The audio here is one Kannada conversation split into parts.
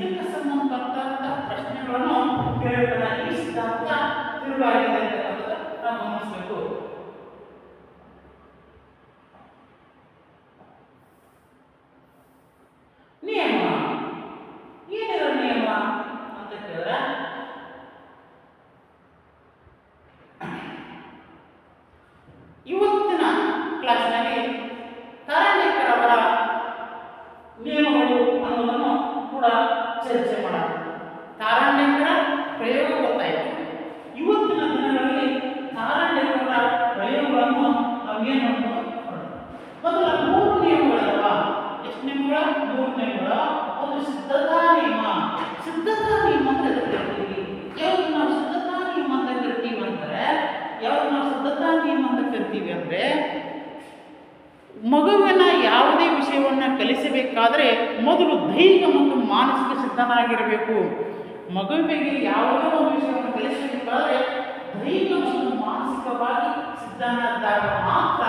ಇದಕ್ಕೆ ಸಂಬಂಧಪಟ್ಟಂತ ಪ್ರಶ್ನೆಗಳನ್ನು ಕೇಳುವುದನ್ನ ಈ ಸಿದ್ಧಾಂತ ತಿರುಗಾಗಿದೆ ಅಂತ ನಾವು ಗಮನಿಸಬೇಕು. ನಿಯಮ ಏನಿರೋ ನಿಯಮ ಅಂತ ಕೇಳಿದ್ರೆ ಇವತ್ತಿನ ಕ್ಲಾಸ್ನಲ್ಲಿ ತಾರಾಣಿಕರವರ ನಿಯಮಗಳು ಅನ್ನೋದನ್ನು ಕೂಡ ಚರ್ಚೆ ಮಾಡೋಣ. ತಾರಾಣಿಕರ ಪ್ರಯೋಗ ಗೊತ್ತಾಯಿತು. ಇವತ್ತಿನ ದಿನಗಳಲ್ಲಿ ತಾರಾಣಿಕರ ಪ್ರಯೋಗಗಳನ್ನು ನಾವು ಏನು ಮಾಡ್ಬೋದು? ಮೊದಲ 3 ನಿಯಮಗಳಲ್ವ? ಎಷ್ಟು ನಿಯಮಗಳ? 3 ನಿಯಮಗಳ. ಒಂದು ಸಿದ್ಧತಾ ನಿಯಮ. ಸಿದ್ಧತಾ ನಿಯಮ ಅಂತ ಕರಿತೀವಿ. ಯಾವ್ದು ನಾವು ಸಿದ್ಧತಾ ನಿಯಮ ಅಂತ ಕರಿತೀವಿ ಅಂದ್ರೆ ಮಗುವಿನ ಯಾವುದೇ ವಿಷಯವನ್ನು ಕಲಿಸಬೇಕಾದರೆ ಮೊದಲು ದೈಹಿಕ ಮತ್ತು ಮಾನಸಿಕ ಸಿದ್ಧನಾಗಿರಬೇಕು. ಮಗುವಿಗೆ ಯಾವುದೇ ಒಂದು ವಿಷಯವನ್ನು ಕಲಿಸಬೇಕಾದರೆ ದೈಹಿಕ ಮತ್ತು ಮಾನಸಿಕವಾಗಿ ಸಿದ್ಧನಾದಾಗ ಮಾತ್ರ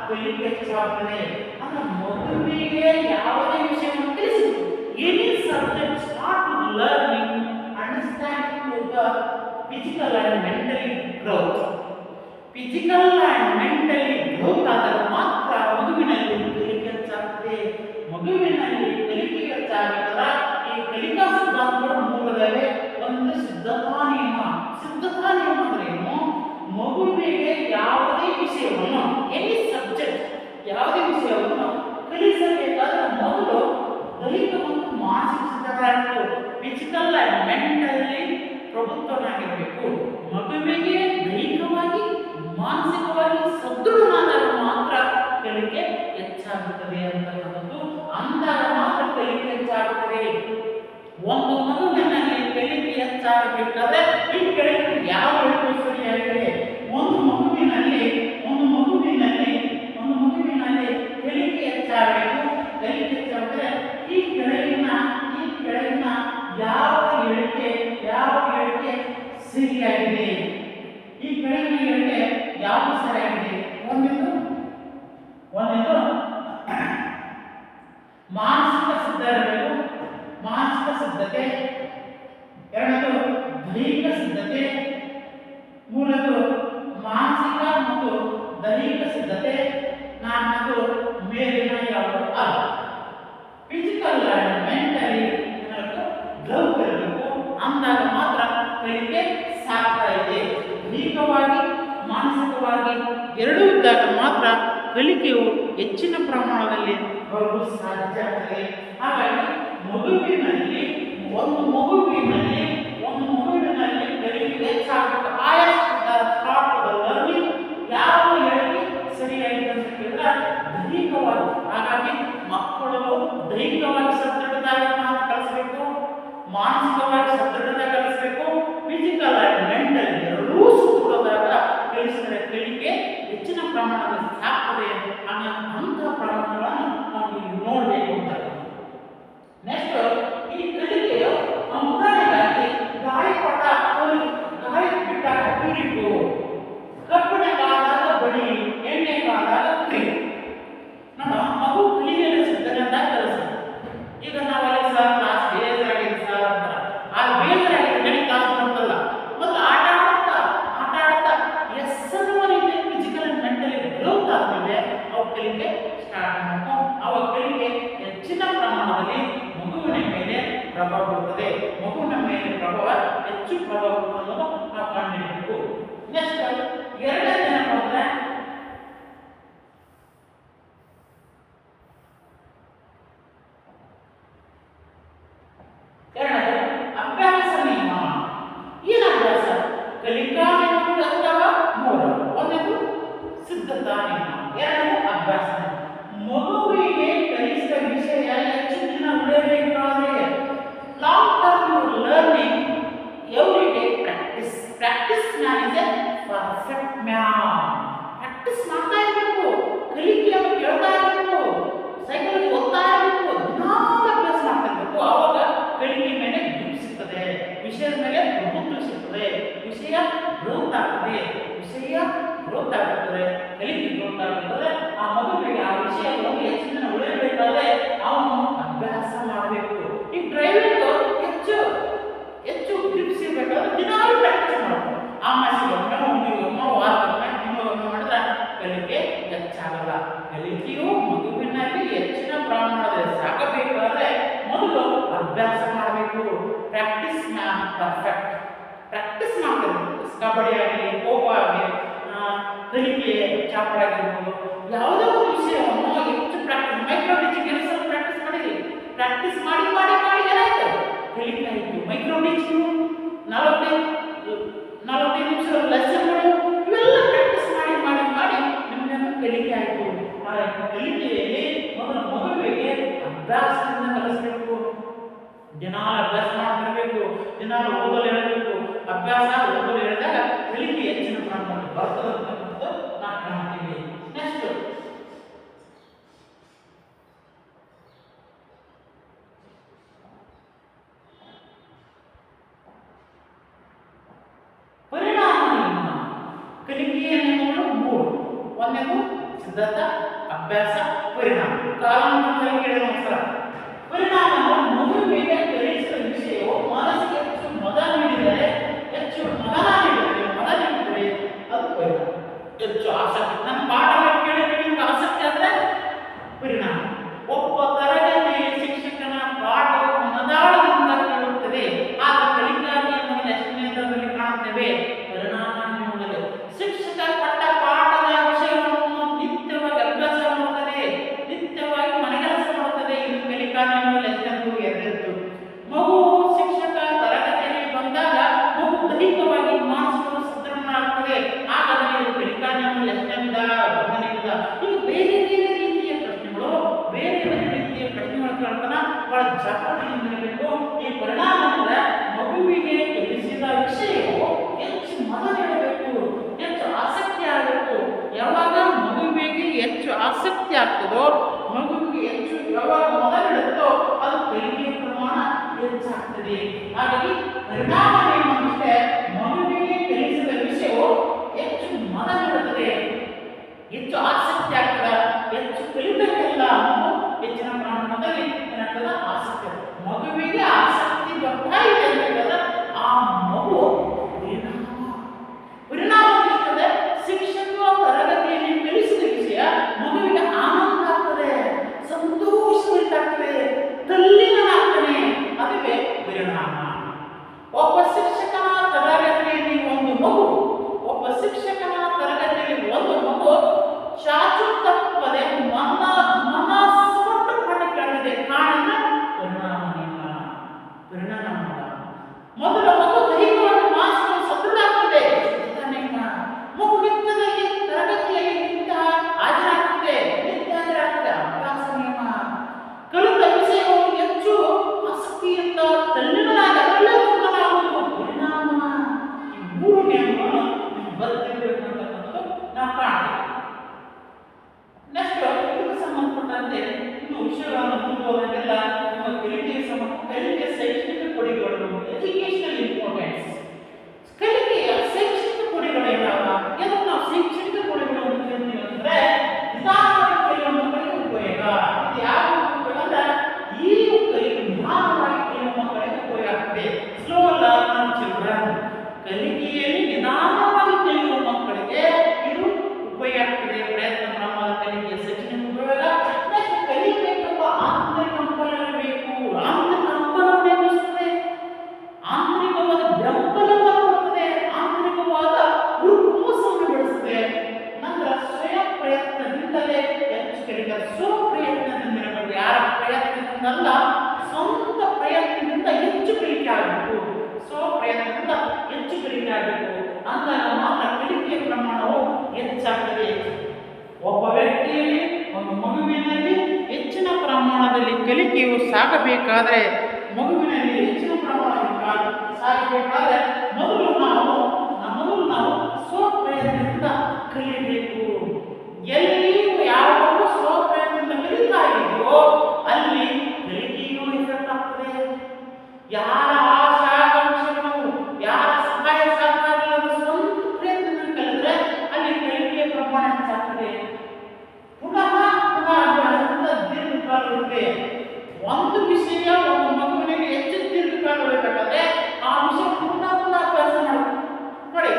ಕಲಿಕೆ ಹೆಚ್ಚಾಗುತ್ತದೆ. ಅಂದ್ರೆ ಮಗುವಿಗೆ ಯಾವುದೇ ವಿಷಯವನ್ನು ಕಲಿಸಬೇಕು. Any subject start learning understanding to the physical and mentally growth. Physical and mentally growth ಆದಾಗ ಮಾತ್ರ ಮಗುವಿನಲ್ಲಿ ಕಲಿಕೆ ಹೆಚ್ಚಾಗುತ್ತದೆ. ಮಗುವಿನಲ್ಲಿ ಕಲಿಕೆ ಹೆಚ್ಚಾಗಬೇಕಾದ್ರೆ ಈ ಕಲಿಕಾ ಸಿದ್ಧಾಂತಗಳು 3 ಇದಾವೆ. ಒಂದು ಸಿದ್ಧತಾ ನಿಯಮ. ಸಿದ್ಧತಾ ನಿಯಮ ಅಂದ್ರೆ ಏನು? ಮಗುವಿಗೆ ಯಾವುದೇ ವಿಷಯವನ್ನು ಎನಿ ಸಬ್ಜೆಕ್ಟ್ ಯಾವುದೇ ವಿಷಯವನ್ನು ಕಲಿಸಬೇಕಾದ್ರೆ ಮೊದಲು ದೈಹಿಕ ಮತ್ತು ಮಾನಸಿಕ ಸಿದ್ಧರಾಗಬೇಕು. ಫಿಸಿಕಲ್ ಅಂಡ್ ಮೆಂಟಲಿ ಪ್ರಭುತ್ವನಾಗಿರಬೇಕು. ಮಗುವಿಗೆ ದೈಹಿಕವಾಗಿ ಮಾನಸಿಕವಾಗಿ ಸದೃಢನಾದಾಗ ಮಾತ್ರ ಕಲಿಕೆ ಹೆಚ್ಚಾಗುತ್ತದೆ ಅಂತಕ್ಕಂಥದ್ದು. ಅಂದಾಗ ಮಾತ್ರ ಕಲಿಕೆ ಹೆಚ್ಚಾಗುತ್ತದೆ. ಒಂದು ಮಗುವಿನಲ್ಲಿ ಕಲಿಕೆ ಹೆಚ್ಚಾಗಬೇಕಾದ್ರೆ ಈ ಕೆಳಗಿನ ಯಾವ ಹೇಳಿಕೆ ಸರಿಯಾಗಿದೆ? ಒಂದು ಮಗುವಿನಲ್ಲಿ ಕಲಿಕೆ ಹೆಚ್ಚಾಗಬೇಕು. ಕಲಿಕೆ ಹೆಚ್ಚಾದರೆ ಈ ಕೆಳಗಿನ ಯಾವ ಹೇಳಿಕೆ ಸರಿಯಾಗಿದೆ? ಈ ಕೆಳಗಿನ ಹೇಳಿಕೆ ಯಾವುದು ಸರಿಯಾಗಿದೆ? ಒಂದಿದ್ದು ಮಾನಸಿಕ ಸಿದ್ಧ ಇರಬೇಕು, ಮಾನಸಿಕ ಸಿದ್ಧತೆ. ಎರಡನೇದು ದೈಹಿಕ ಸಿದ್ಧತೆ. ಮೂರನೇದು ಮಾನಸಿಕ ಮತ್ತು ದೈಹಿಕ ಸಿದ್ಧತೆ. ನಾಲ್ಕನೇದು ಮೇಲಿನ ಯಾವುದು ಅಲ್ಲ. ಫಿಸಿಕಲ್ ಅಂಡ್ ಮೆಂಟಲಿ ಗ್ರೋತ್ ಇರಬೇಕು. ಅಂದಾಗ ಮಾತ್ರ ಕಲಿಕೆ ಸಾಗ್ತಾ ಇದೆ. ದೈಹಿಕವಾಗಿ ಮಾನಸಿಕವಾಗಿ ಎರಡೂ ಇದ್ದಾಗ ಮಾತ್ರ ಕಲಿಕೆಯು ಹೆಚ್ಚಿನ ಪ್ರಮಾಣದಲ್ಲಿ ಬರಲು ಸಾಧ್ಯ ಆಗ್ತದೆ. ಹಾಗಾಗಿ ಒಂದು ಮಗುವಿನಲ್ಲಿ ಕಲಿಕೆ ಹೆಚ್ಚಾಗಬೇಕು. ಲರ್ನಿಂಗ್ ಯಾವ ಹೇಳಿಕೆ ಸರಿಯಾಗಿದೆ ಅಂತ ಕೇಳಿದ್ರೆ ದೈಹಿಕವಾಗಿ. ಹಾಗಾಗಿ ಮಕ್ಕಳು ದೈಹಿಕವಾಗಿ ಸದೃಢರಾಗಿ ಕಲಿಸಬೇಕು, ಮಾನಸಿಕವಾಗಿ ಸದೃಢತೆ ಕಲಿಸಬೇಕು. ಫಿಸಿಕಲ್ ಅಂಡ್ ಮೆಂಟಲ್ ಎರಡೂ ಸದೃಢದಾಗ ಕಲಿಸಿದರೆ ಕಲಿಕೆ ಹೆಚ್ಚಿನ ಪ್ರಮಾಣದಲ್ಲಿ ಸಾಕ್ತದೆ ಅನ್ನೋ ಪ್ರಮಾಣಗಳನ್ನು ನಾವು ಇಲ್ಲಿ ನೋಡಬೇಕು ಅಂತ. ನೆಕ್ಸ್ಟ್, ಈ ಕಲಿಕೆಯು ಉದಾಹರಣೆಗಾಗಿ ಗಾಯ ಬಿಟ್ಟಾಗ ಕುರಿಕು, ಕಬ್ಬಿಣಗಾದಾಗ ಬಡಿ, ಎಣ್ಣೆಗಾದಾಗ ಕುರಿ. ನಮ್ಮ ಮಗು ಕಲಿಯಲು ಸಿದ್ಧನಂತ ಕೆಲಸ. ಈಗ ನಾವಲ್ಲಿ ಸರ್ ಕ್ಲಾಸ್ ಬೇಜಾರಾಗಿದೆ ಸರ್ ಅಂತ ಅಲ್ಲಿ ಬೇಜಾರಾಗಿದೆ ಗಣಿ ಕ್ಲಾಸ್ ಬರ್ತಲ್ಲ. ಮೊದಲು ಆಟ ಆಡ್ತಾ ಫಿಸಿಕಲ್ ಅಂಡ್ ಮೆಂಟಲಿ ಗ್ರೋತ್ ಆದ್ಮೇಲೆ ಅವು ಕಲಿಕೆ ಸ್ಟಾರ್ಟ್ ಮಾಡಬೇಕು. ಅವ ಕಲಿಕೆ ಹೆಚ್ಚಿನ ಪ್ರಮಾಣದಲ್ಲಿ ಮಗುವಿನ ಮೇಲೆ ಪ್ರಭಾವ ಬೀರುತ್ತದೆ. ಮಗುವಿನ ಮೇಲೆ ಹೆಚ್ಚು ಪ್ರಭಾವ ಬೀರುವುದನ್ನು ನಾವು ಕಂಡುಹಿಡಿಯಬೇಕು. ನೆಕ್ಸ್ಟ್, ಎರಡನೇ ಏನಪ್ಪ ಅಂದ್ರೆ ಅಭ್ಯಾಸ ನಿಯಮ. ಏನು ಅಭ್ಯಾಸ? ಕಲಿಕಾ ನಿಯಮ 3. ಒಂದನೇದು ಸಿದ್ಧತಾ ನಿಯಮ, ಎರಡನೇದು ಅಭ್ಯಾಸ ನಿಯಮ. ಮಗುವಿಗೆ ಕಲಿಸಿದ ವಿಷಯ ಹೆಚ್ಚು ದಿನ ಉಳಿಯಬೇಕಾದರೆ long term learning every day practice man is a perfect man. Practice ಮಾಡ್ತಾ ಇರಬೇಕು, ಕಲಿಕೆಯನ್ನು ಕೇಳ್ತಾ ಇರಬೇಕು, ಸೈಕಲ್ ಓದ್ತಾ ಇರಬೇಕು, ದಿನಾಲು ಅಭ್ಯಾಸ ಮಾಡ್ತಾ ಇರಬೇಕು. ಆವಾಗ ಕಲಿಕೆ ಮೇಲೆ ಗ್ರಿಪ್ ಸಿಗ್ತದೆ, ವಿಷಯದ ಮೇಲೆ ಪ್ರಭುತ್ವ ಸಿಗ್ತದೆ, ವಿಷಯ ಗ್ರೋತ್ ಆಗ್ತದೆ, ಕಲಿಕೆ ಗ್ರೋತ್ ಆಗ್ತದೆ. ಆ ಮಗುವಿಗೆ ಆ ವಿಷಯವನ್ನು ಹೆಚ್ಚಿನ ಉಳಿಯಬೇಕಾದ್ರೆ ಅವನು ಅಭ್ಯಾಸ ಮಾಡಬೇಕು. ಈ ಡ್ರೈವಿಂಗ್ ಹೆಚ್ಚಾಗಲ್ಲ. ಕಲಿಕೆಯು ಮಗುವಿನಲ್ಲಿ ಹೆಚ್ಚಿನ ಪ್ರಮಾಣದಲ್ಲಿ ಸಾಗಬೇಕಾದ್ರೆ ಮೊದಲು ಅಭ್ಯಾಸ ಮಾಡಬೇಕು. Practice man perfect. ಪ್ರಾಕ್ಟೀಸ್ ಮಾಡಬೇಕು. ಕಬಡ್ಡಿ ಆಗಲಿ, ಖೋ ಖೋ ಆಗಲಿ, ಕಲಿಕೆ ಚಾಪಡ ಆಗಿರ್ಬೋದು, ಯಾವುದೋ ಒಂದು ವಿಷಯವನ್ನು ಹೆಚ್ಚು ಪ್ರಾಕ್ಟೀಸ್, ಮೈಕ್ರೋ ಟೀಚಿಂಗ್ ಸ್ವಲ್ಪ ಪ್ರಾಕ್ಟೀಸ್ ಮಾಡಿರಿ. ಪ್ರಾಕ್ಟೀಸ್ ಮಾಡಿ ಮಾಡಿ ಮಾಡಿ ಏನಾಯ್ತು, ಕಲಿಕೆ ಆಯಿತು. ಮೈಕ್ರೋ ಟೀಚಿಂಗ್ 45 ನಿಮಿಷ ಲೆಸನ್ಗಳು ಇವೆಲ್ಲ ಪ್ರಾಕ್ಟೀಸ್ ಮಾಡಿ ಮಾಡಿ ಮಾಡಿ ನಿಮಗೆ ಕಲಿಕೆ ಆಯಿತು. ಆ ಕಲಿಕೆಯಲ್ಲಿ ಮೊದಲು ಮಗುವಿಗೆ ಅಭ್ಯಾಸದಿಂದ ಕಲಿಸಬೇಕು. ದಿನಾಲು ಅಭ್ಯಾಸ ಮಾಡ್ತಿರ್ಬೇಕು, ದಿನಾಲು ಓದಲು ಹೇಳಬೇಕು. ಅಭ್ಯಾಸ ಓದಲು ಹೇಳಿದಾಗ ಕಲಿಕೆ ಹೆಚ್ಚಿನ ಪ್ರಮಾಣದಲ್ಲಿ ಬರ್ತದೆ ಅಂತಕ್ಕಂಥದ್ದು ನಾವು ಕಾಣ್ತೀವಿ. ನೆಕ್ಸ್ಟ್ ಪರಿಣಾಮ ನಿಯಮ. ಕಲಿಕೆಯ ನಿಯಮಗಳು 3. ಒಂದನೇದು ಸಿದ್ಧತಾ, ಅಭ್ಯಾಸ, ಪರಿಣಾಮ. ಕಾಲಾನುಕ್ರಮದಲ್ಲಿ ಕೇಳಿದ ಒಂದ್ಸಲ ಪರಿಣಾಮವು ಮಗುವಿಗೆ ಕಲಿಸಿದ ವಿಷಯವು ಮನಸ್ಸಿಗೆ ಹೆಚ್ಚು ಮದ ನೀಡಿದರೆ ಅದು ಪರಿಣಾಮ. ಹೆಚ್ಚು ಆಸಕ್ತಿ, ನನ್ನ ಪಾಠ ಕೇಳಿದ್ರೆ ನಿಮ್ಗೆ ಆಸಕ್ತಿ ಆದರೆ ಪರಿಣಾಮ. ಒಬ್ಬ ತರಗತಿಯಲ್ಲಿ ಶಿಕ್ಷಕನ ಪಾಠವು ಮನದಾಳದಿಂದ ಕೇಳುತ್ತದೆ, ಆಗ ಕಲಿಕಾ ನಿಯಮದಲ್ಲಿ ಎಷ್ಟನೇದರಲ್ಲಿ ಕಾಣುತ್ತೇವೆ, ಪರಿಣಾಮ ನಿಯಮದಲ್ಲಿ. ಶಿಕ್ಷಕ ಪಟ್ಟ ಪಾಠದ ವಿಷಯವನ್ನು ನಿತ್ಯವಾಗಿ ಅಭ್ಯಾಸ ಮಾಡುತ್ತದೆ, ನಿತ್ಯವಾಗಿ ಮನೆಗೆಲಸ ಮಾಡುತ್ತದೆ. ಇದು ಕಲಿಕಾ ನಿಯಮದಲ್ಲಿ ಎಷ್ಟೆಂದು ಎದ್ದಿತ್ತು. ಮಗು ಶಿಕ್ಷಕ ತರಗತಿಯಲ್ಲಿ ಬಂದಾಗ ಮಗು ದೈಹಿಕವಾಗಿ ಮಾನಸಿಕ ಸದೃಢನಾಗುತ್ತದೆ, ಆಗ ಇದು ಕಲಿಕಾ ನಿಯಮದಲ್ಲಿ ಎಷ್ಟೆಂದ ಬಂಧನಿಂದ. ಈಗ ಬೇರೆ ಬೇರೆ ರೀತಿಯ ಪ್ರಶ್ನೆಗಳು, ಬೇರೆ ಬೇರೆ ರೀತಿಯ ಪ್ರಶ್ನೆಗಳು ಕೇಳ್ತಾನ, ಬಹಳ ಜಾಗೃತಿಯಿಂದ ಇರಬೇಕು. ಈ ಪರಿಣಾಮದಿಂದ ಮಗುವಿಗೆ ಕಲಿಸಿದ ವಿಷಯವು ಹೆಚ್ಚು ಮದ ನೀಡಬೇಕು, ಹೆಚ್ಚು ಆಸಕ್ತಿ ಆಗಬೇಕು. ಯಾವಾಗ ಮಗುವಿಗೆ ಹೆಚ್ಚು ಆಸಕ್ತಿ ಆಗ್ತದೋ, ಮಗುವಿಗೆ ಹೆಚ್ಚು ಯಾವಾಗ ಮದ ನೀಡುತ್ತೋ, ಅದು ಕಲಿಕೆಯ ಪ್ರಮಾಣ ಹೆಚ್ಚಾಗ್ತದೆ. ಹಾಗಾಗಿ ಪರಿಣಾಮ ಏನುಂటే ಮಗುವಿಗೆ ಕಲಿಸಿದ ವಿಷಯವು ಹೆಚ್ಚು ಮದ ನೀಡುತ್ತದೆ, ಹೆಚ್ಚು ಆಸಕ್ತಿ ಆಗ್ತದೆ. ಹೆಚ್ಚು ಕಲಿತಕ್ಕೆಲ್ಲ ಹೆಚ್ಚಿನ ಪ್ರಮಾಣದಲ್ಲಿ ಏನಾಗ್ತದ, ಆಸಕ್ತಿ. ಮಗುವಿಗೆ ಆಸಕ್ತಿ ಬರ್ತಾ ಇದೆ ಅಂತಂದ್ರೆ ಆ ಮಗು ಪರಿಣಾಮ ಇರ್ತದೆ. ಶಿಕ್ಷಕರು ತರಗತಿಯಲ್ಲಿ ಕಲಿಸಿದ ವಿಷಯ ಮಗುವಿಗೆ ಆನಂದ ಆಗ್ತದೆ, ಸಂತೋಷವಿರ್ತಾಗ್ತದೆ, ತಲ್ಲೀನನಾಗ್ತಾನೆ. ಅದುವೇ ಪರಿಣಾಮ. ಒಬ್ಬ ಶಿಕ್ಷಕನ ತರಗತಿಯಲ್ಲಿ ಒಬ್ಬ ಶಿಕ್ಷಕನ ತರಗತಿಯಲ್ಲಿ ಒಂದು ಮಗು ಚಾಚು ತಪ್ಪದೆ ಮನಸ್ಸು ಪಾಠ ಕೇಳಿದೆ ಕಾರಣ ಪರಿಣಾಮ. ಮೊದಲ ಮಗು ದೈಹಿಕವಾಗಿ ಮಾನಸಿಕ ಸದೃಢ ಆಗ್ತದೆ, ಮಗು ನಿತ್ಯದಲ್ಲಿ ತರಗತಿಯಲ್ಲಿ ನಿತ್ಯ ಹಾಜರಾಗ್ತದೆ, ಅಭ್ಯಾಸ ನಿಯಮ. ಕಲಿತ ವಿಷಯವು ಹೆಚ್ಚು ಆಸಕ್ತಿಯಿಂದ ತಲ್ಲೀನರಾಗಿ ಅದರಲ್ಲೇ ಉತ್ತಮವಾಗುವುದು ಪರಿಣಾಮ. ಈ 3 ನಿಯಮಗಳನ್ನು ನೀವು ಬರೆದಿರಬೇಕು ಅಂತಕ್ಕಂಥದ್ದು ನಾವು ಕಾಣ್ತೀವಿ. ನೆಕ್ಸ್ಟ್ ಇದಕ್ಕೆ ಸಂಬಂಧಪಟ್ಟಂತೆ ಇನ್ನು ವಿಷಯಗಳನ್ನು ಮುಂದುವರೆದೆಲ್ಲ ನಿಮ್ಮ ಕಲಿಕೆಯ ಶೈಕ್ಷಣಿಕ ಕೊಡುಗೆಗಳು, ಎಜುಕೇಶನಲ್ ಇಂಪಾರ್ಟೆನ್ಸ್. ಕಲಿಕೆಯ ಶೈಕ್ಷಣಿಕ ಕೊಡುಗೆಗಳು ಏನಾವ? ಇದನ್ನು ನಾವು ಶೈಕ್ಷಣಿಕ ಕೊಡುಗೆಗಳು ಅಂತ ಹೇಳ್ತೀವಿ. ಅಂದ್ರೆ ನಿಧಾನವಾಗಿ ಕಲಿಯುವ ಮಕ್ಕಳಿಗೆ ಉಪಯೋಗ. ಇದು ಯಾವ ಉಪಯೋಗ ಅಂದ್ರೆ ಈ ನಿಧಾನವಾಗಿ ಕಲಿಯುವ ಮಕ್ಕಳಿಗೆ ಉಪಯೋಗ ಆಗ್ತದೆ. Slow learner children. ಕಲಿಕೆಯಲ್ಲಿ ನಿಧಾನವಾಗಿ ಕಲಿಯುವ ಮಕ್ಕಳಿಗೆ ಇದು ಉಪಯೋಗ ಆಗ್ತದೆ. ಪ್ರಯತ್ನ ಪ್ರಮಾಣ ಕಲಿಕೆಯ ಶೈಕ್ಷಣಿಕ ಉಪಯೋಗ. ನೆಕ್ಸ್ಟ್ ಕಲಿಬೇಕೆಂಬ ಆಂತರಿಕ ಹಂಬಲಬೇಕು. ಆಂತರಿಕ ಹಂಬಲವನ್ನು ಎಬ್ಬಿಸುತ್ತದೆ, ಆಂತರಿಕವಾದ ಬೆಂಬಲವನ್ನು ಕೊಡುತ್ತದೆ, ಆಂತರಿಕವಾದ ಹುಮ್ಮಸ್ಸನ್ನು ಬೆಳೆಸುತ್ತದೆ. ನಂತರ ಸ್ವಯಂ ಪ್ರಯತ್ನದಿಂದಲೇ ಹೆಚ್ಚು ಕಲಿತಾರೆ. ಸ್ವಪ್ರಯತ್ನದಿಂದ ಇರಬೇಕು. ಯಾರ ಪ್ರಯತ್ನದಿಂದಲ್ಲ, ಸ್ವಂತ ಪ್ರಯತ್ನದಿಂದ ಹೆಚ್ಚು ಕಲಿಕೆ ಆಗಬೇಕು. ಸ್ವಪ್ರಯತ್ನದಿಂದ ಹೆಚ್ಚು ಕಲಿಕೆ ಆಗಬೇಕು. ಅಂದಾಗ ಮಾತ್ರ ಕಲಿಕೆಯ ಪ್ರಮಾಣವು ಹೆಚ್ಚಾಗ್ತದೆ. ಒಬ್ಬ ವ್ಯಕ್ತಿಯಲ್ಲಿ, ಒಂದು ಮಗುವಿನಲ್ಲಿ ಹೆಚ್ಚಿನ ಪ್ರಮಾಣದಲ್ಲಿ ಕಲಿಕೆಯು ಸಾಗಬೇಕಾದ್ರೆ, ಮಗುವಿನಲ್ಲಿ ಹೆಚ್ಚಿನ ಪ್ರಮಾಣದಲ್ಲಿ ಸಾಗಬೇಕಾದ್ರೆ ಮೊದಲು ನಾವು ಸ್ವಪ್ರಯತ್ನದಿಂದ ಕಲಿಯಬೇಕು. ಎಲ್ಲಿಯೂ ಯಾವಾಗ ಸ್ವಪ್ರಯತ್ನದಿಂದ ಕಲಿತಾ ಇದೆಯೋ ಅಲ್ಲಿ ಕಲಿಕೆಯೂ ಎಫೆಕ್ಟ್ ಆಗ್ತದೆ. ಯಾರ ಆಶಾಕಾಂಕ್ಷೆಗಳು, ಯಾರ ಸಹಾಯ ಸಹಕಾರಗಳನ್ನು ಸ್ವಂತ ಪ್ರಯತ್ನದಿಂದ ಕಲಿದ್ರೆ ಅಲ್ಲಿ ಕಲಿಕೆಯ ಪ್ರಮಾಣ ಹೆಚ್ಚಾಗ್ತದೆ. ಪುನಃ ಅಭ್ಯಾಸದಿಂದ ದೀರ್ಘಕಾಲ ಇರುತ್ತೆ. ಒಂದು ವಿಷಯ ಒಂದು ಮಗುವಿನಲ್ಲಿ ಹೆಚ್ಚು ದೀರ್ಘಕಾಲ ಉಳಿಬೇಕಾದ್ರೆ ಆ ವಿಷಯ ಪುನಃ ಅಭ್ಯಾಸ ಮಾಡಬೇಕು. ನೋಡಿ,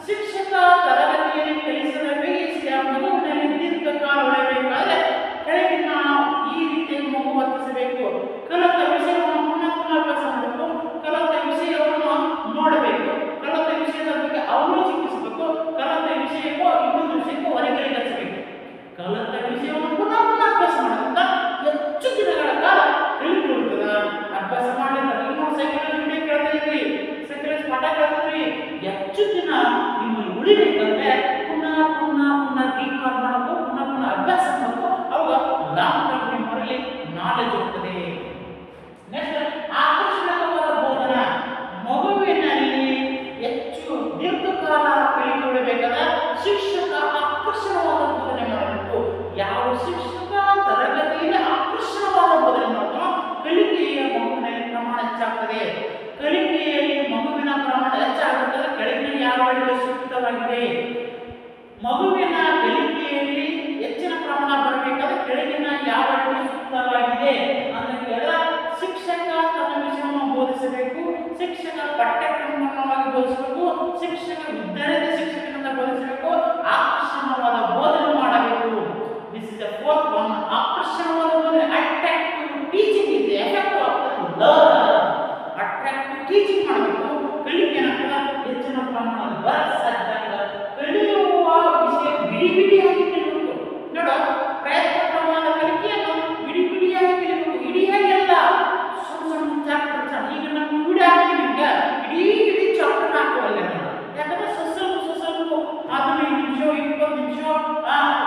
ಶಿಕ್ಷಕ ತರಗತಿಯಲ್ಲಿ ಕಲಿಸಿದ ವಿಷಯ ಮಗು ಮಗುವಿನ ಕಲಿಕೆಯಲ್ಲಿ ಹೆಚ್ಚಿನ ಪ್ರಮಾಣ ಬರಬೇಕಾದ್ರೆ ಕೆಳಗಿನ ಯಾವ ರೀತಿ ಸೂಕ್ತವಾಗಿದೆ ಅಂತ ಕೇಳಿದ್ರೆ ಶಿಕ್ಷಕ ತನ್ನ ವಿಷಯವನ್ನು ಬೋಧಿಸಬೇಕು, ಶಿಕ್ಷಕ ಪಠ್ಯಕ್ರಮವಾಗಿ ಬೋಧಿಸಬೇಕು, ಶಿಕ್ಷಕ ವಿದ್ಯಾರ್ಥಿ ಶಿಕ್ಷಕರಿಂದ ಬೋಧಿಸಬೇಕು, ಆಕರ್ಷಣವಾದ ಬೋಧನೆ ಮಾಡಬೇಕು. This is the fourth one. ಆಕರ್ಷಣವಾದ ಬೋಧನೆ, ಅಟ್ರಾಕ್ಟಿವ್ ಟೀಚಿಂಗ್ ಇದೆ, effect of the learner. Attractive teaching ಮಾಡಬೇಕು. ಕಲಿಕೆ ಹೆಚ್ಚಿನ ಪ್ರಮಾಣದಲ್ಲಿ ಬರಸಾಧ್ಯ. ಕಲಿಯುವ ವಿಷಯ ಬಿಡಿ ಬಿಡಿಯಾಗಿ ಕಲಿಯಬೇಕು. ನೋಡ, ಪ್ರಯತ್ನ ಪ್ರಮಾಣದ ಕಲಿಕೆಯನ್ನು ಬಿಡಿ ಬಿಡಿಯಾಗಿ ಕಲಿಯಬೇಕು. ಇಡಿಯಾಗಿ ಅಲ್ಲ, ಸಣ್ಣ ಸಣ್ಣ ಚಾಪ್ಟರ್. ಈಗ ನಮ್ಮ ವಿಡಿಯೋ ಹಾಕ್ತೀನಿ, ಈಗ ಇಡೀ ಚಾಪ್ಟರ್ ಹಾಕುವಲ್ಲ ನಾನು. ಯಾಕಂದ್ರೆ ಸ್ವಲ್ಪ 15 ನಿಮಿಷ 20 ನಿಮಿಷ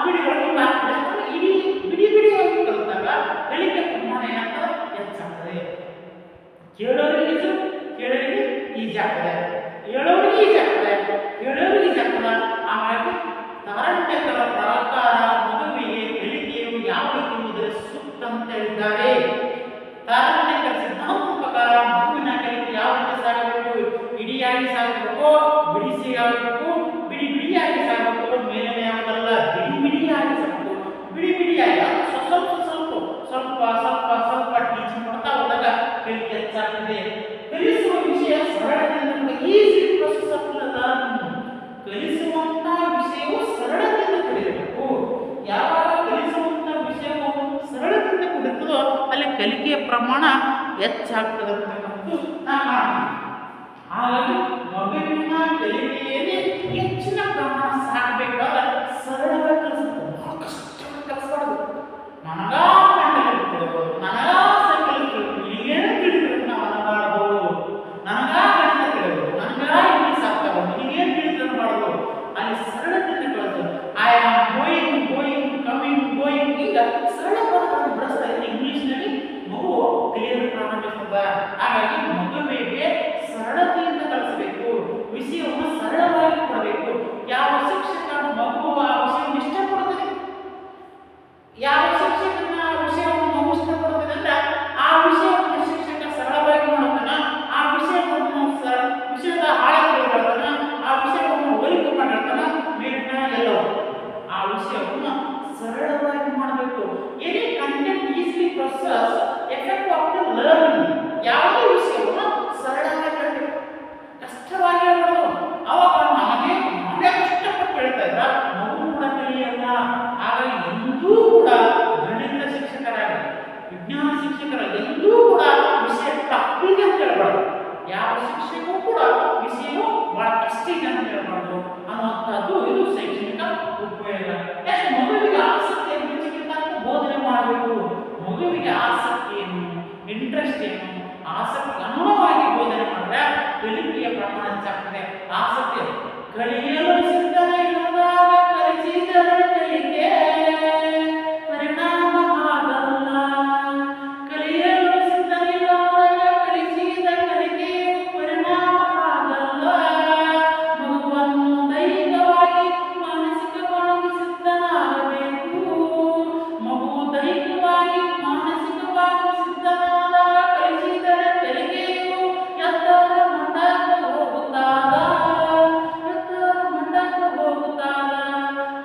ವಿಡಿಯೋಗಳನ್ನು ಹಾಕ್ತಾರೆ. ಯಾಕಂದ್ರೆ ಇಡೀ ಬಿಡಿ ಬಿಡಿಯಾಗಿ ಕಲಿತಾಗ ಕಲಿಕೆ ಪ್ರಮಾಣ ಏನಾಗ್ತದೆ, ಹೆಚ್ಚಾಗ್ತದೆ. ಕೇಳೋರಿಗೆ ಈಜಿ ಆಗ್ತದೆ, ಹೇಳೋರಿಗೆ ಈಜಿ ಆಗ್ತದೆ, ಕೇಳೋರಿಗೆ ಈಜಿ ಆಗ್ತದೆ. ಹಾಗಾಗಿ ತಾರಂಟಕರ ಪ್ರಕಾರ ಮಗುವಿಗೆ ಕಲಿಕೆಯು ಯಾವ ರೀತಿ ಇರುವುದರ ಸೂಕ್ತ ಅಂತ ಹೇಳಿದ್ದಾರೆ. ತಾರಂಟಕರ ಸಿದ್ಧಾಂತ ಪ್ರಕಾರ ಮಗುವಿನ ಕಲಿಕೆ ಯಾವ ರೀತಿ ಸಾಗಬೇಕು, ಇಡಿಯಾಗಿ ಸಾಗಬೇಕು, ಬಿಡಿಸಿಯಾಗಬೇಕು, ಬಿಡಿ ಬಿಡಿಯಾಗಿ ಸಾಗಬೇಕು, ಮೇಲೆ ಯಾವುದಲ್ಲ ಬಿಡಿ ಬಿಡಿಯಾಗಿ ಸಾಗಬೇಕು. ಬಿಡಿ ಬಿಡಿಯಾಗಿ ಸ್ವಲ್ಪ ಟೀಚಿಂಗ್ ಮಾಡ್ತಾ ಹೋದಾಗ ಕಲಿಕೆ ಹೆಚ್ಚಾಗ್ತದೆ. ಕಲಿಸುವ ವಿಷಯ ಸರಳತೆಯಿಂದ, ಈಸಿ ಪ್ರೊಸೆಸ್ ಆಫ್ ಲರ್ನಿಂಗ್. ಕಲಿಸುವಂತ ವಿಷಯವು ಸರಳತೆಯಿಂದ ಕಲಿಯಬೇಕು. ಯಾವಾಗ ಕಲಿಸುವಂತ ವಿಷಯವು ಸರಳತೆಯಿಂದ ಕಲಿತದೋ ಅಲ್ಲಿ ಕಲಿಕೆಯ ಪ್ರಮಾಣ ಹೆಚ್ಚಾಗ್ತದೆ ಅಂತಕ್ಕಂಥದ್ದು ನಾನು. ಹಾಗಾಗಿ ಮಗುವಿನ ಕಲಿಕೆಯಲ್ಲಿ ಹೆಚ್ಚಿನ ಪ್ರಮಾಣ ಸಾಕಬೇಕಾದ್ರೆ ಸರಳವಾಗಿ ಕಲಿಸಬೇಕು. ಬಹಳ ಕಷ್ಟವಾಗಿ ಕಲಿಸಬಾರ್ದು. ನನಗಾ ಮಂಡಲಿ ತಿಳಿಬೋದು, ನನಗಾ ಸೈಕಲ್ ತಿಳಿಬೋದು, ಈಗೇನು ತಿಳಿದ್ರು ನಾವು ಅನ್ನಬಾರ್ದು. ನನಗಾ ಗಣಿತ ತಿಳಿಬೋದು, ನನಗಾ ಇಂಗ್ಲೀಷ್ ಆಗ್ತಾವ, ನಿನಗೇನು ತಿಳಿದ್ರು ಮಾಡಬಹುದು. ಅಲ್ಲಿ ಸರಳತೆಯಿಂದ ಕಲಿಸೋದು. ಐ ಆಮ್ ಗೋಯಿಂಗ್ ಕಮಿಂಗ್ ಈಗ ಸರಳ ಪದಗಳನ್ನು ಬಳಸ್ತಾ ಇದ್ರೆ ಇಂಗ್ಲೀಷ್ನಲ್ಲಿ ಮಗು ಕಲಿಯಲು ಪ್ರಾರಂಭಿಸ್ತದೆ. ಹಾಗಾಗಿ ಮಗುವಿಗೆ ಸರಳತೆಯಿಂದ ಕಲಿಸಬೇಕು, ವಿಷಯವನ್ನು ಸರಳವಾಗಿ ಕೊಡಬೇಕು. ಯಾವ ಶಿಕ್ಷಕ ಮಗು ಆ ವಿಷಯವನ್ನು ಇಷ್ಟಪಡುತ್ತದೆ, ಯಾವ ಶಿಕ್ಷಕನ ವಿಷಯವನ್ನು ಮಗು ಇಷ್ಟಪಡುತ್ತದೆ ಅಂದ್ರೆ ಆ ವಿಷಯವನ್ನು ಶಿಕ್ಷಕ ಸರಳವಾಗಿ ಮಾಡುತ್ತಾನ, ಆ ವಿಷಯವನ್ನು ವಿಷಯದ ಆಳಕ್ಕೆ ಹೇಳ್ತಾನ, ಆ ವಿಷಯವನ್ನು ಹೋಲಿಕೆ ಮಾಡಿರ್ತಾನ, ಮೇಲಿನ ಎಲ್ಲವೂ ಆ ವಿಷಯವನ್ನು ಸರಳವಾಗಿ ಮಾಡಬೇಕು. Any content easily process effect of the learning. ಯಾವುದೇ ವಿಷಯವನ್ನು ಸರಳವಾಗಿ ಹೇಳಬೇಕು, ಕಷ್ಟವಾಗಿ ಹೇಳಬಾರ್ದು. ಅವಾಗ ನಾನೇ ಕಷ್ಟಪಟ್ಟು ಹೇಳ್ತಾ ಇದ್ರ ಮಗು ಕೂಡ ಕಲಿಯಲ್ಲ. ಹಾಗಾಗಿ ಎಂದೂ ಕೂಡ ಗಣಿತ ಶಿಕ್ಷಕರಾಗಲಿ ವಿಜ್ಞಾನ ಶಿಕ್ಷಕರ ಎಂದೂ ಕೂಡ ವಿಷಯ ತಪ್ಪಿಗೆ ಅಂತ ಹೇಳ್ಬಾರ್ದು. ಯಾವ ಶಿಕ್ಷಕರು ಕೂಡ ವಿಷಯವು ಬಹಳ ಕಷ್ಟ ಇದೆ ಅಂತ ಹೇಳ್ಬಾರ್ದು ಅನ್ನುವಂಥದ್ದು ಇದು ಶೈಕ್ಷಣಿಕ ಉಪಯೋಗ. ಯಾಕೆ ಮಗುವಿಗೆ ಆಸಕ್ತಿ ಹೆಚ್ಚಿಗಿಂತ ಬೋಧನೆ ಮಾಡಬೇಕು. ಮಗುವಿಗೆ ಆಸಕ್ತಿ ಏನು, ಇಂಟ್ರೆಸ್ಟ್ ಏನು, ಆಸಕ್ತಿ ಅನುಗುಣವಾಗಿ ಬೋಧನೆ ಮಾಡಿದ್ರೆ ಕಲಿಕೆಯ ಪ್ರಮಾಣ ಹೆಚ್ಚಾಗ್ತದೆ. ಆಸಕ್ತಿ ಕಲಿಯಲು ಸಿದ್ಧವಿಲ್ಲದಾಗ ಕಲಿಸಿದರೆ ಕಲಿಕೆ ಪರಿಣಾಮ ಆಗಲ್ಲ. ಕಲಿಯಲು ಸಿದ್ಧವಿಲ್ಲದಾಗ ಕಲಿಸಿದ ಕಲಿಕೆಯು ಪರಿಣಾಮ ಆಗಲ್ಲ. ಮಗುವನ್ನು ದೈಹಿಕವಾಗಿ ಮಾನಸಿಕವಾಗಿ ಸಿದ್ಧನಾಗಬೇಕು. ಮಗು ದೈಹಿಕವಾಗಿ ಮಾನಸಿಕವಾಗಿ ಸಿದ್ಧನಾದಾಗ ಕಲಿಸಿದರೆ ಕಲಿಕೆಯು ಎತ್ತರ ಮಟ್ಟಕ್ಕೆ ಹೋಗುತ್ತಾದ.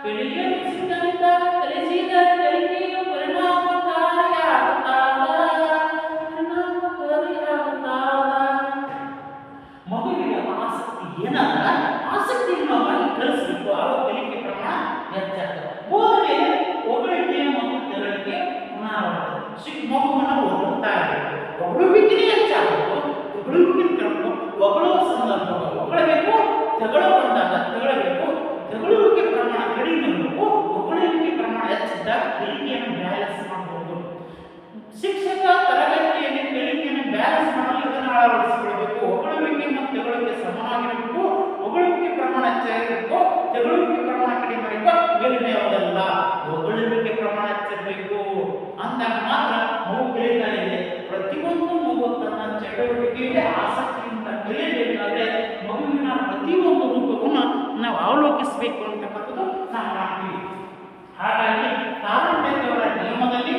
ಕಲಿಯಲು ಸಿದ್ಧವಿದ್ದಾಗ ಕಲಿಸಿದರೆ ಕಲಿಕೆಯು ಪರಿಣಾಮಕಾರಿಯಾಗುತ್ತಾದ. ಮಗುವಿಗೆ ಆಸಕ್ತಿ ಏನಂದ್ರೆ ಆಸಕ್ತಿಯುತವಾಗಿ ಕಲಿಸಬೇಕು. ಆಗ ಕಲಿಕೆ ಪ್ರಮಾಣ ಹೆಚ್ಚಾಗ್ತದೆ. ಬೋಧನೆ ಹೊಗಳಿಕೆ ಮತ್ತು ತೆರಳಿಕೆ ಪುನರಾವರ್ತನೆ. ಮಗುವನ್ನು ಹೊಗಳುತ್ತಾ ಇರಬೇಕು, ಹೊಗಳುವಿಕೆ ಹೆಚ್ಚಾಗಬೇಕು. ಹೊಗಳುವ ಸಂದರ್ಭ ಹೊಗಳಬೇಕು, ತೆಗಳು ಬಂದಾಗ ತೆಗಳಬೇಕು. ತೆಗಳುವಿಕೆ ಪ್ರಮಾಣ ಕಡಿಮೆ ಇರಬೇಕು, ಹೊಗಳುವಿಕೆ ಪ್ರಮಾಣ ಹೆಚ್ಚಿದ್ದಾಗ ಕಲಿಕೆಯನ್ನು ಬ್ಯಾಲೆನ್ಸ್ ಮಾಡಬಹುದು. ಶಿಕ್ಷಕ ತರಗತಿಯಲ್ಲಿ ಕಲಿಕೆಯನ್ನು ಬ್ಯಾಲೆನ್ಸ್ ಮಾಡಲು ಇದನ್ನು ಅಳವಡಿಸಿಕೊಳ್ಳಬೇಕು. ಹೊಗಳುವಿಕೆ ಮತ್ತು ತೆಗಳುವಿಕೆ ಸಮಾನವಾಗಿರಬೇಕು. ಹೊಗಳುವಿಕೆ ಪ್ರಮಾಣ ಹೆಚ್ಚಾಗಿರಬೇಕು, ತೆಗಳುವಿಕೆ ಪ್ರಮಾಣ ಕಡಿಮೆ ಇರಬೇಕು. ಮೇಲಿನ ಯಾವುದಲ್ಲ, ಹೊಗಳುವಿಕೆ ಪ್ರಮಾಣ ಹೆಚ್ಚಿರಬೇಕು. ಅಂದಾಗ ಮಾತ್ರ ಮಗು ಕಲಿತಾ ಇದೆ. ಪ್ರತಿಯೊಂದು ಮಗು ತನ್ನ ಚಟುವಟಿಕೆಗೆ ಆಸಕ್ತಿಯಿಂದ ಕಲಿಯಬೇಕಾದ್ರೆ ಮಗುವಿನ ಪ್ರತಿಯೊಂದು ರೂಪವನ್ನು ನಾವು ಅವಲೋಕಿಸಬೇಕು ಅಂತಕ್ಕಂಥದ್ದು ನಾವು ಮಾಡ್ತೀವಿ. ಹಾಗಾಗಿ ತಾರಂಟೆಯವರ ನಿಯಮದಲ್ಲಿ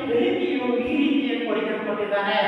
ಕಲಿಕೆಯು ಈ ರೀತಿಯ ಕೊಡುಗೆ ಕೊಟ್ಟಿದ್ದಾನೆ.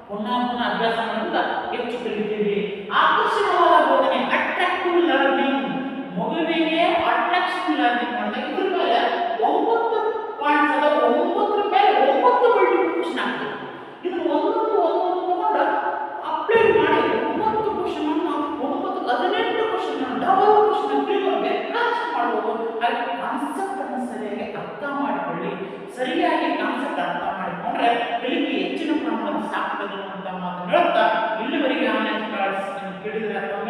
ಪುನಃ ಪುನಃ ಅಭ್ಯಾಸ ಮಾಡೋದ್ರಿಂದ ಹೆಚ್ಚು ಕಲಿತೀವಿ. ಆಕರ್ಷಣವಾದ ಬೋಧನೆ, ಅಟ್ರಾಕ್ಟಿವ್ ಲರ್ನಿಂಗ್. ಮಗುವಿಗೆ ಅಟ್ರಾಕ್ಷನ್ ಲರ್ನಿಂಗ್ ಮಾಡಿದಾಗ ಇದ್ರ ಮೇಲೆ 9 ಪಾಯಿಂಟ್ಸ್ ಅದ, 9 ಮೇಲೆ 9 ಮಲ್ಟಿಪ್ಲಿಕೇಶನ್ ಆಗ್ತದೆ. ಇದು ಒಂದೊಂದು ತಗೊಂಡು ಅಪ್ಲೈ ಮಾಡಿ 9 ಕ್ವಶನ್ ಅನ್ನು 18 ಕ್ವಶನ್ ಡಬಲ್ ಕ್ವಶನ್ ಬೇಕಾದಷ್ಟು ಮಾಡ್ಬೋದು. ಹಾಗೆ ಕಾನ್ಸೆಪ್ಟ್ ಅನ್ನು ಸರಿಯಾಗಿ ಅರ್ಥ ಮಾಡಿಕೊಳ್ಳಿ. ಸರಿಯಾಗಿ ಕಾನ್ಸೆಪ್ಟ್ ಅರ್ಥ ಮಾಡಿಕೊಂಡ್ರೆ ಕಲಿಕೆ ಹೆಚ್ಚಿನ ಪ್ರಮಾಣದ ಸಾಕ್ತದೆ ಅಂತ ಮಾತನ್ನು ಹೇಳ್ತಾ ಇಲ್ಲಿವರೆಗೆ ಆನ್ಲೈನ್ ಕ್ಲಾಸ್ ಕೇಳಿದರೆ ಅಥವಾ